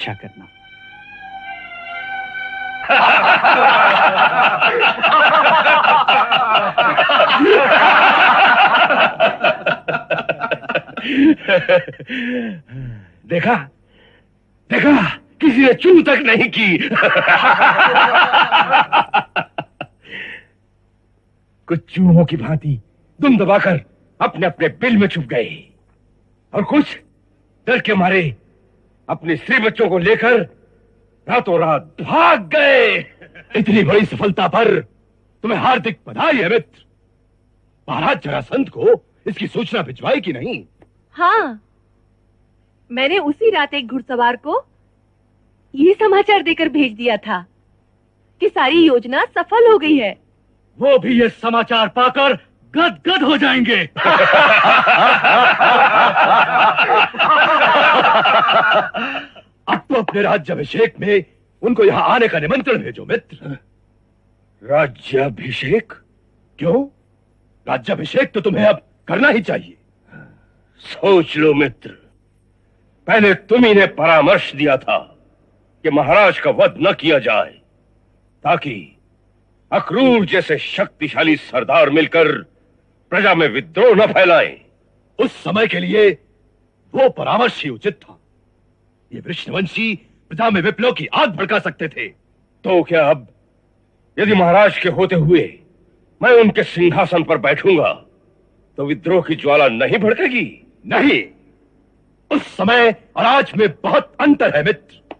अच्छा करना। देखा देखा, किसी ने चू तक नहीं की। कुछ चूहों की भांति दुम दबाकर अपने अपने बिल में छुप गए और कुछ डर के मारे अपने स्त्री बच्चों को लेकर रातों रात भाग गए। इतनी बड़ी सफलता पर तुम्हें हार्दिक बधाई है मित्र। महाराज जरासंध को इसकी सूचना भिजवाई कि नहीं? हाँ, मैंने उसी रात एक घुड़सवार को ये समाचार देकर भेज दिया था कि सारी योजना सफल हो गई है। वो भी ये समाचार पाकर गदगद हो जाएंगे। अब तो अपने राज्याभिषेक में उनको यहाँ आने का निमंत्रण भेजो मित्र। राज्याभिषेक? क्यों? राज्याभिषेक तो तुम्हें अब करना ही चाहिए। सोच लो मित्र, पहले तुम ही ने परामर्श दिया था कि महाराज का वध न किया जाए ताकि अक्रूर जैसे शक्तिशाली सरदार मिलकर प्रजा में विद्रोह न फैलाएं। उस समय के लिए वो परामर्श ही उचित था। ये वृषणवंशी प्रजा में विप्लव की आग भड़का सकते थे। तो क्या अब यदि महाराज के होते हुए मैं उनके सिंहासन पर बैठूंगा तो विद्रोह की ज्वाला नहीं भड़केगी? नहीं, उस समय और आज में बहुत अंतर है मित्र।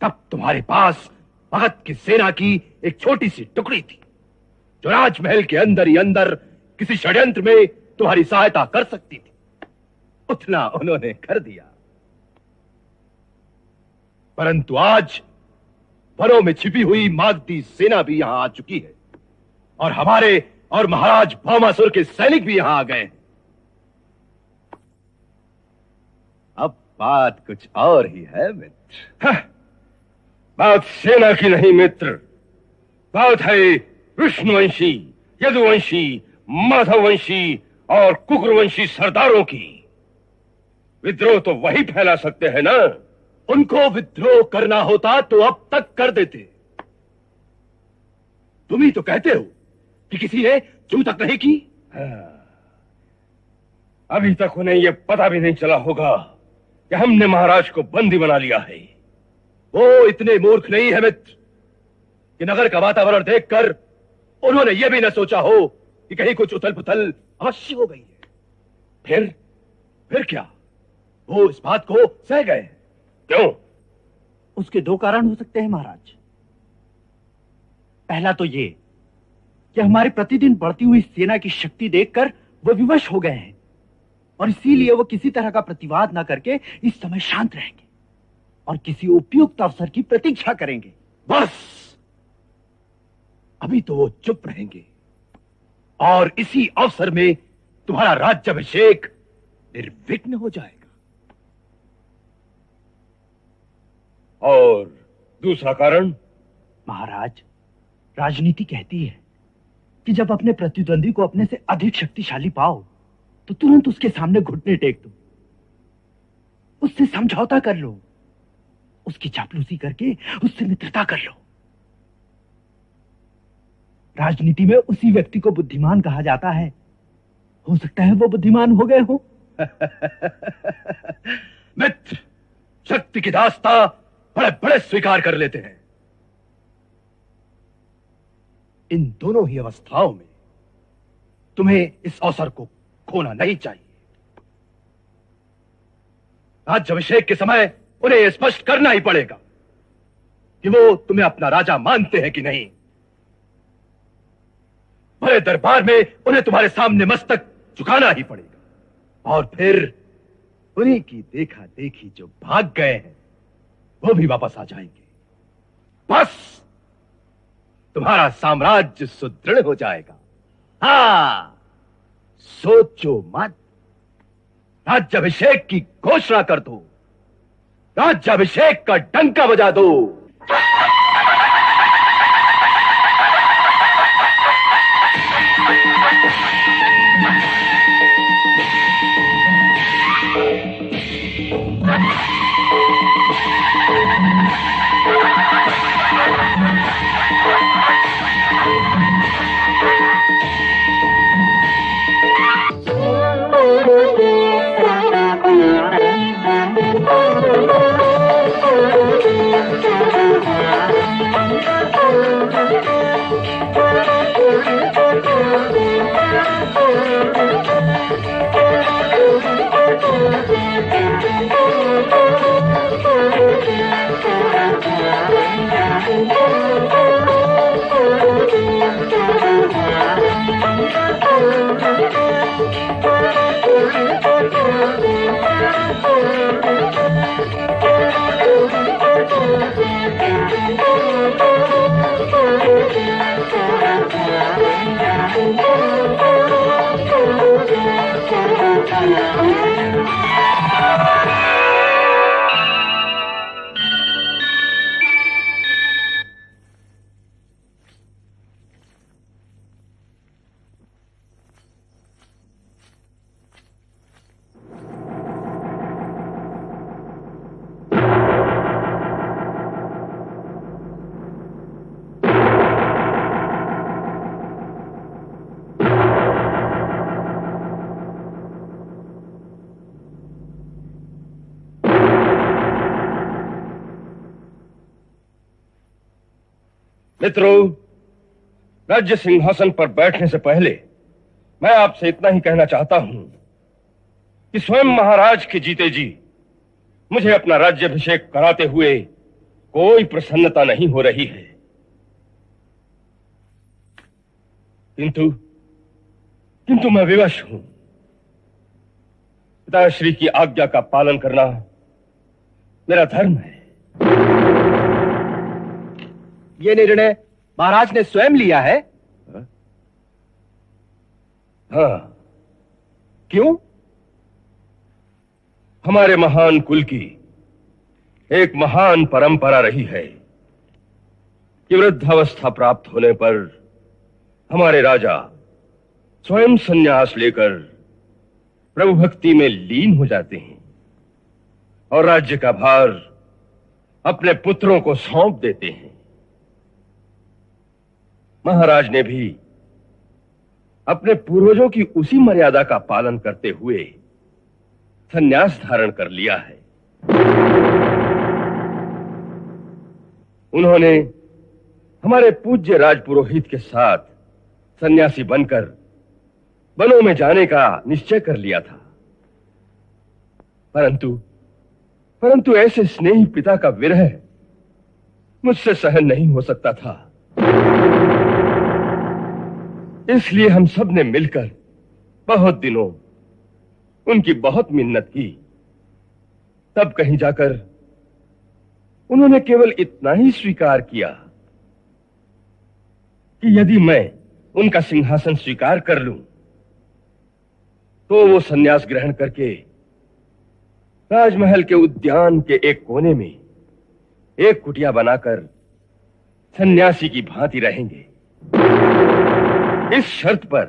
तब तुम्हारे पास भगत की सेना की एक छोटी सी टुकड़ी थी जो राजमहल के अंदर ही अंदर किसी षड्यंत्र में तुम्हारी सहायता कर सकती थी। उतना उन्होंने कर दिया, परंतु आज वनों में छिपी हुई मागधी सेना भी यहां आ चुकी है और हमारे और महाराज भौमासुर के सैनिक भी यहां आ गए हैं। अब बात कुछ और ही है मित्र। बात सेना की नहीं मित्र, बात है विष्णुवंशी, यदुवंशी, माधववंशी और कुकुरवंशी सरदारों की। विद्रोह तो वही फैला सकते हैं ना। उनको विद्रोह करना होता तो अब तक कर देते। तुम ही तो कहते हो कि किसी ने चू तक नहीं की। अभी तक उन्हें यह पता भी नहीं चला होगा कि हमने महाराज को बंदी बना लिया है। वो इतने मूर्ख नहीं है मित्र कि नगर का वातावरण देखकर उन्होंने यह भी न सोचा हो कि कहीं कुछ उथल पुथल अवश्य हो गई है। फिर क्या वो इस बात को सह गए? क्यों? उसके दो कारण हो सकते हैं महाराज। पहला तो ये कि हमारी प्रतिदिन बढ़ती हुई सेना की शक्ति देखकर वो विवश हो गए हैं और इसीलिए वो किसी तरह का प्रतिवाद ना करके इस समय शांत रहेंगे और किसी उपयुक्त अवसर की प्रतीक्षा करेंगे। बस अभी तो वो चुप रहेंगे और इसी अवसर में तुम्हारा राज्याभिषेक निर्विघ्न हो जाएगा। और दूसरा कारण? महाराज, राजनीति कहती है कि जब अपने प्रतिद्वंदी को अपने से अधिक शक्तिशाली पाओ तो तुरंत उसके सामने घुटने टेक दो, उससे समझौता कर लो, उसकी चापलूसी करके उससे मित्रता कर लो। राजनीति में उसी व्यक्ति को बुद्धिमान कहा जाता है। हो सकता है वो बुद्धिमान हो गए हो। मित्र, शक्ति की दास्ता बड़े बड़े स्वीकार कर लेते हैं। इन दोनों ही अवस्थाओं में तुम्हें इस अवसर को खोना नहीं चाहिए। राज्याभिषेक के समय उन्हें यह स्पष्ट करना ही पड़ेगा कि वो तुम्हें अपना राजा मानते हैं कि नहीं। बड़े दरबार में उन्हें तुम्हारे सामने मस्तक झुकाना ही पड़ेगा और फिर उन्हीं की देखा देखी जो भाग गए हैं वो भी वापस आ जाएंगे। बस तुम्हारा साम्राज्य सुदृढ़ हो जाएगा। हाँ, सोचो मत, राज्याभिषेक की घोषणा कर दो, राज्याभिषेक का डंका बजा दो। मित्रों, राज्य सिंहासन पर बैठने से पहले मैं आपसे इतना ही कहना चाहता हूं कि स्वयं महाराज के जीते जी मुझे अपना राज्याभिषेक कराते हुए कोई प्रसन्नता नहीं हो रही है। किंतु मैं विवश हूं। पिताश्री की आज्ञा का पालन करना मेरा धर्म है। ये निर्णय महाराज ने स्वयं लिया है? हाँ। क्यों? हमारे महान कुल की एक महान परंपरा रही है कि वृद्धावस्था प्राप्त होने पर हमारे राजा स्वयं संन्यास लेकर प्रभु भक्ति में लीन हो जाते हैं और राज्य का भार अपने पुत्रों को सौंप देते हैं। महाराज ने भी अपने पूर्वजों की उसी मर्यादा का पालन करते हुए संन्यास धारण कर लिया है। उन्होंने हमारे पूज्य राजपुरोहित के साथ सन्यासी बनकर वनों में जाने का निश्चय कर लिया था, परंतु ऐसे स्नेही पिता का विरह मुझसे सहन नहीं हो सकता था। इसलिए हम सब ने मिलकर बहुत दिनों उनकी बहुत मिन्नत की। तब कहीं जाकर उन्होंने केवल इतना ही स्वीकार किया कि यदि मैं उनका सिंहासन स्वीकार कर लूं तो वो सन्यास ग्रहण करके राजमहल के उद्यान के एक कोने में एक कुटिया बनाकर सन्यासी की भांति रहेंगे, इस शर्त पर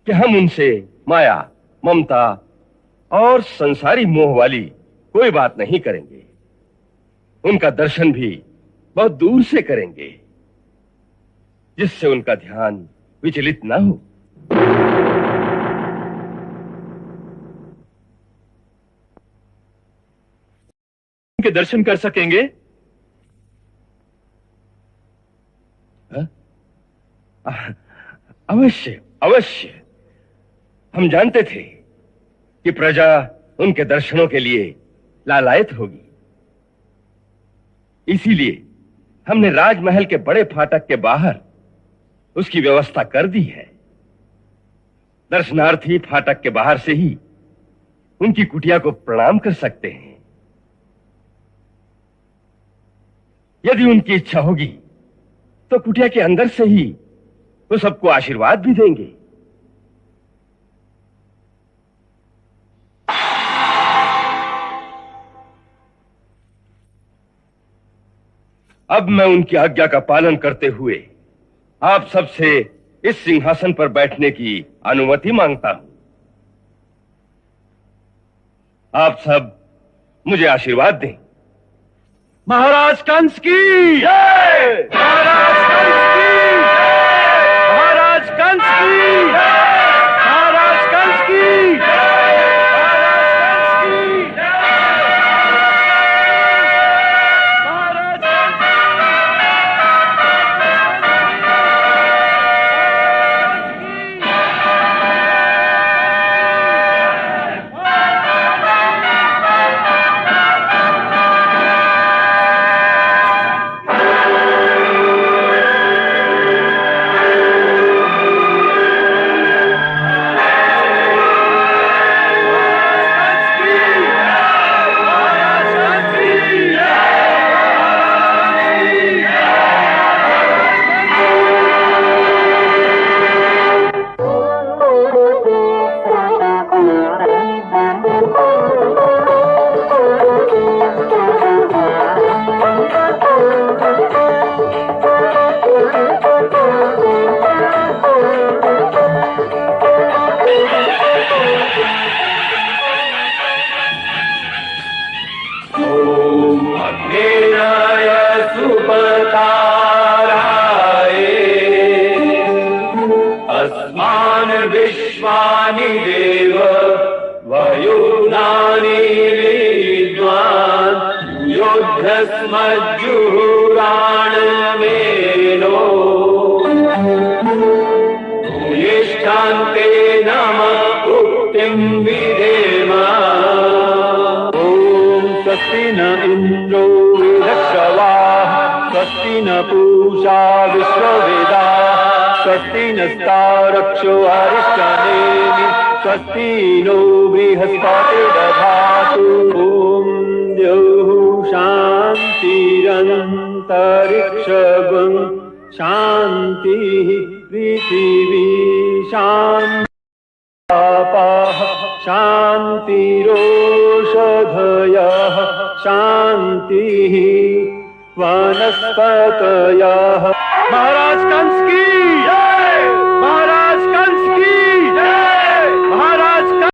कि हम उनसे माया, ममता और संसारी मोह वाली कोई बात नहीं करेंगे। उनका दर्शन भी बहुत दूर से करेंगे, जिससे उनका ध्यान विचलित ना हो। उनके दर्शन कर सकेंगे? अवश्य अवश्य। हम जानते थे कि प्रजा उनके दर्शनों के लिए लालायत होगी, इसीलिए हमने राजमहल के बड़े फाटक के बाहर उसकी व्यवस्था कर दी है। दर्शनार्थी फाटक के बाहर से ही उनकी कुटिया को प्रणाम कर सकते हैं। यदि उनकी इच्छा होगी तो कुटिया के अंदर से ही वो सबको आशीर्वाद भी देंगे। अब मैं उनकी आज्ञा का पालन करते हुए आप सबसे इस सिंहासन पर बैठने की अनुमति मांगता हूं। आप सब मुझे आशीर्वाद दें। महाराज कंस की जय! महाराज कंस की महाराज कंस की महाराज कंस की अग्नेनाय सुपताराय अस्मान् विश्वानि देव वयुनानि विद्वान् योद्धस्मज्जुहुराणमेनो भूयिष्ठान्ते नम उक्तिं विधेम ॐ स्वस्ति न इन्द्रो वृद्धश्रवाः स्वस्ति न पूषा विश्ववेदाः स्वस्ति नस्तारक्षो अरिष्टनेमि स्वस्ति नो बृहस्पतिर्दधातु ॐ द्यौः शान्तिरन्तरिक्षगं शान्तिः पृथिवी शान्तिः शान्तिरोषधयः शान्तिः वनस्पतयः। महाराज कंस की